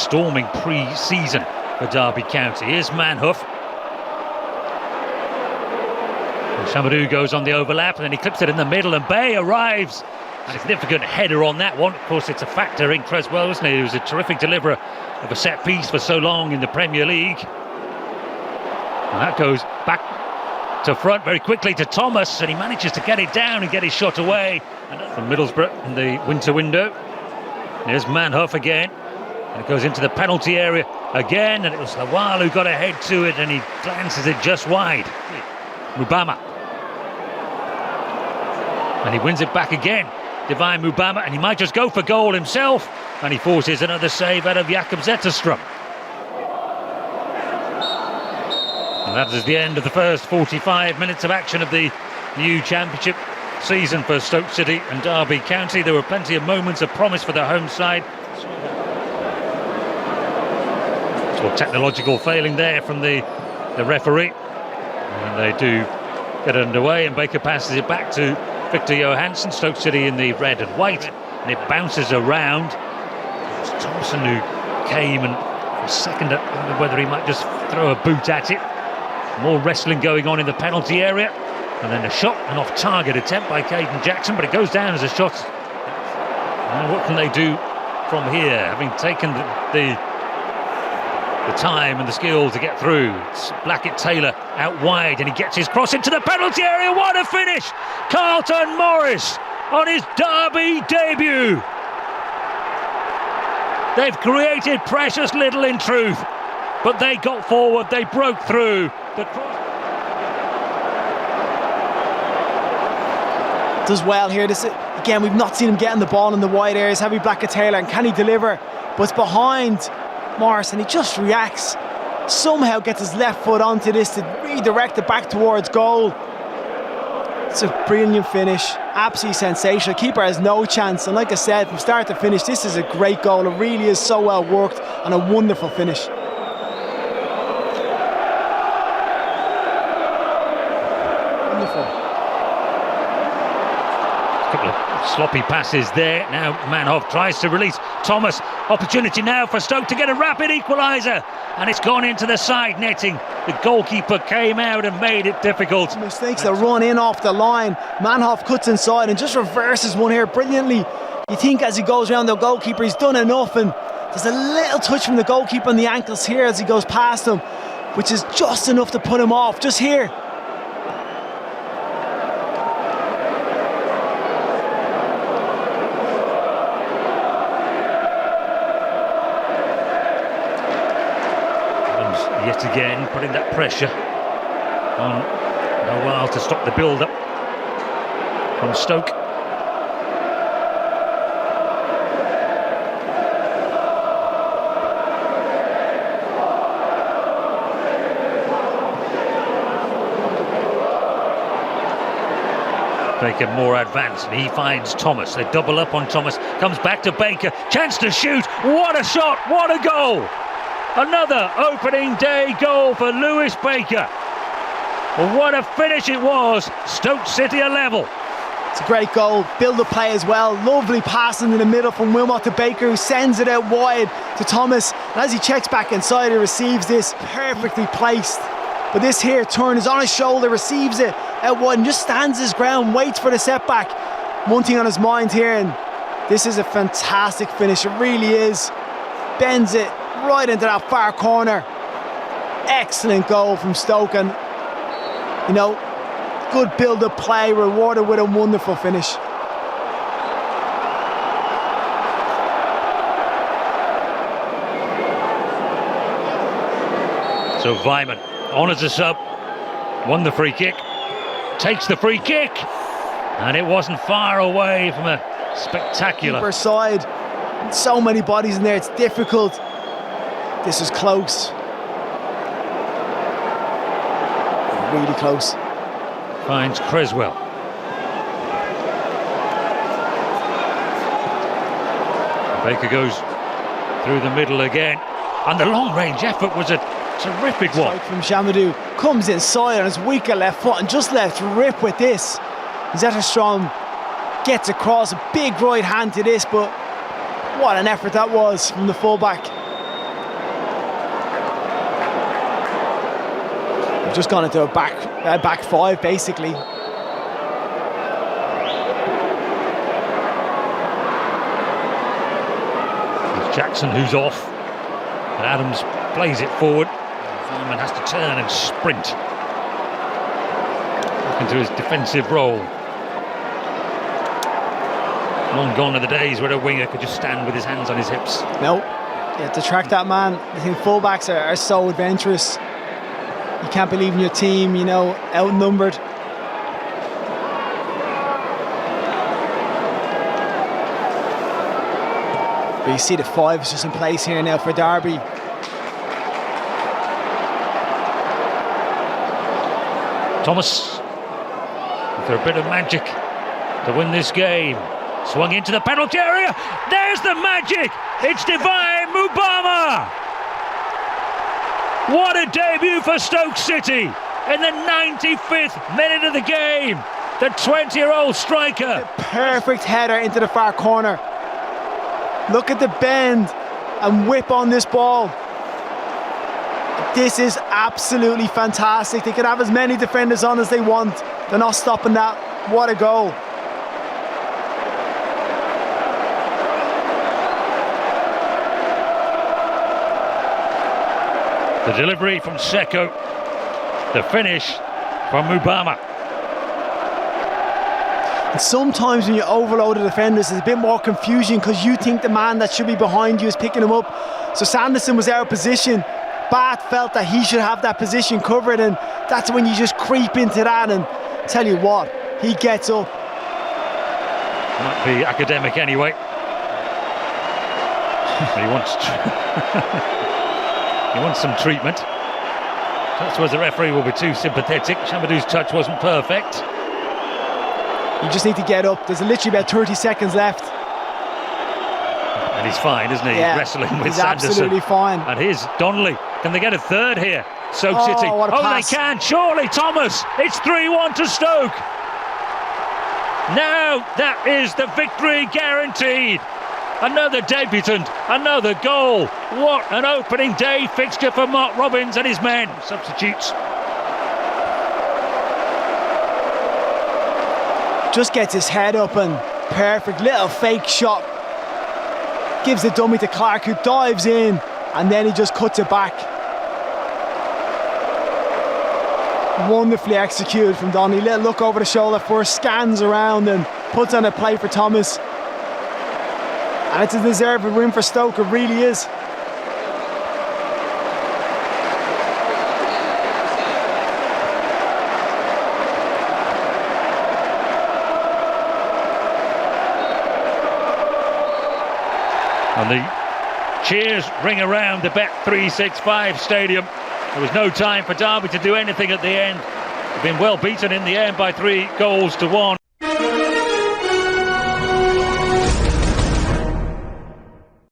storming pre-season for Derby County. Here's Manhuff. Chamadou goes on the overlap and then he clips it in the middle, and Bay arrives. A significant header on that one. Of course, it's a factor in Creswell, isn't it? He was a terrific deliverer of a set piece for so long in the Premier League. And that goes back to front very quickly to Thomas, and he manages to get it down and get his shot away. And from Middlesbrough in the winter window. There's Manhuff again, and it goes into the penalty area again, and it was Lawal who got ahead to it, and he glances it just wide. Mubama. And he wins it back again. Divine Mubama, and he might just go for goal himself, and he forces another save out of Jakob Zetterstrom. And that is the end of the first 45 minutes of action of the new Championship season for Stoke City and Derby County. There were plenty of moments of promise for the home side. So technological failing there from the referee. And they do get underway, and Baker passes it back to Victor Johansson. Stoke City in the red and white, and it bounces around. It's Thompson who came, and for a second I wonder whether he might just throw a boot at it. More wrestling going on in the penalty area, and then a shot, an off-target attempt by Caden Jackson, but it goes down as a shot. And what can they do from here, having taken the time and the skill to get through? It's Blackett-Taylor out wide, and he gets his cross into the penalty area. What a finish! Carlton Morris on his Derby debut. They've created precious little in truth, but they got forward, they broke through. Does well here. This again, we've not seen him getting the ball in the wide areas. Heavy Blackett-Taylor, and can he deliver? But it's behind Morris, and he just reacts. Somehow gets his left foot onto this to redirect it back towards goal. It's a brilliant finish, absolutely sensational. Keeper has no chance, and like I said, from start to finish, this is a great goal. It really is so well worked, and a wonderful finish. Sloppy passes there. Now Manhoff tries to release Thomas. Opportunity now for Stoke to get a rapid equaliser, and it's gone into the side netting. The goalkeeper came out and made it difficult. Mistakes that run in off the line. Manhoff cuts inside and just reverses one here brilliantly. You think as he goes around the goalkeeper he's done enough, and there's a little touch from the goalkeeper on the ankles here as he goes past him, which is just enough to put him off, just here. Yet again, putting that pressure on Lawal to stop the build-up from Stoke. Baker more advanced, and he finds Thomas. They double up on Thomas, comes back to Baker, chance to shoot. What a shot, what a goal! Another opening day goal for Lewis Baker. Well, what a finish it was. Stoke City a level. It's a great goal. Build the play as well. Lovely passing in the middle from Wilmot to Baker, who sends it out wide to Thomas. And as he checks back inside, he receives this perfectly placed. But this here turn is on his shoulder, receives it out wide and just stands his ground, waits for the setback. One thing on his mind here, and this is a fantastic finish. It really is. Bends it right into that far corner. Excellent goal from Stoke, and you know, good build-up play rewarded with a wonderful finish. So Vyman on as a sub, won the free kick, takes the free kick, and it wasn't far away from a spectacular keeper side. So many bodies in there, it's difficult. This is close. Really close. Finds Creswell. Baker goes through the middle again, and the long-range effort was a terrific one. From Chamadou, comes inside on his weaker left foot and just lets rip with this. Zetterstrom gets across, a big right hand to this, but what an effort that was from the fullback. They've just gone into a back five, basically. It's Jackson who's off. And Adams plays it forward. Fireman has to turn and sprint back into his defensive role. Long gone are the days where a winger could just stand with his hands on his hips. No, you have to track that man. I think fullbacks are so adventurous. You can't believe in your team, you know, outnumbered. But you see the five is just in place here now for Derby. Thomas, for a bit of magic to win this game. Swung into the penalty area. There's the magic. It's Divine Mubama. What a debut for Stoke City in the 95th minute of the game. The 20-year-old striker. The perfect header into the far corner. Look at the bend and whip on this ball. This is absolutely fantastic. They can have as many defenders on as they want. They're not stopping that. What a goal. The delivery from Seko. The finish from Mubama. And sometimes when you overload the defenders, there's a bit more confusion because you think the man that should be behind you is picking him up. So Sanderson was out of position. Bath felt that he should have that position covered, and that's when you just creep into that, and tell you what, he gets up. Might be academic anyway. But he wants he wants some treatment. That's where the referee will be too sympathetic. Chamadou's touch wasn't perfect. You just need to get up. There's literally about 30 seconds left. And he's fine, isn't he? Yeah, he's wrestling with he's Sanderson. Absolutely fine. And here's Donnelly. Can they get a third here? Stoke City. What a pass. They can. Surely Thomas. It's 3-1 to Stoke. Now that is the victory guaranteed. Another debutant, another goal. What an opening day fixture for Mark Robbins and his men. Substitutes. Just gets his head up and perfect little fake shot. Gives the dummy to Clark, who dives in, and then he just cuts it back. Wonderfully executed from Donny. Little look over the shoulder first, scans around and puts on a play for Thomas. And it's a deserved win for Stoke, it really is. And the cheers ring around the Bet365 stadium. There was no time for Derby to do anything at the end. They've been well beaten in the end by 3-1.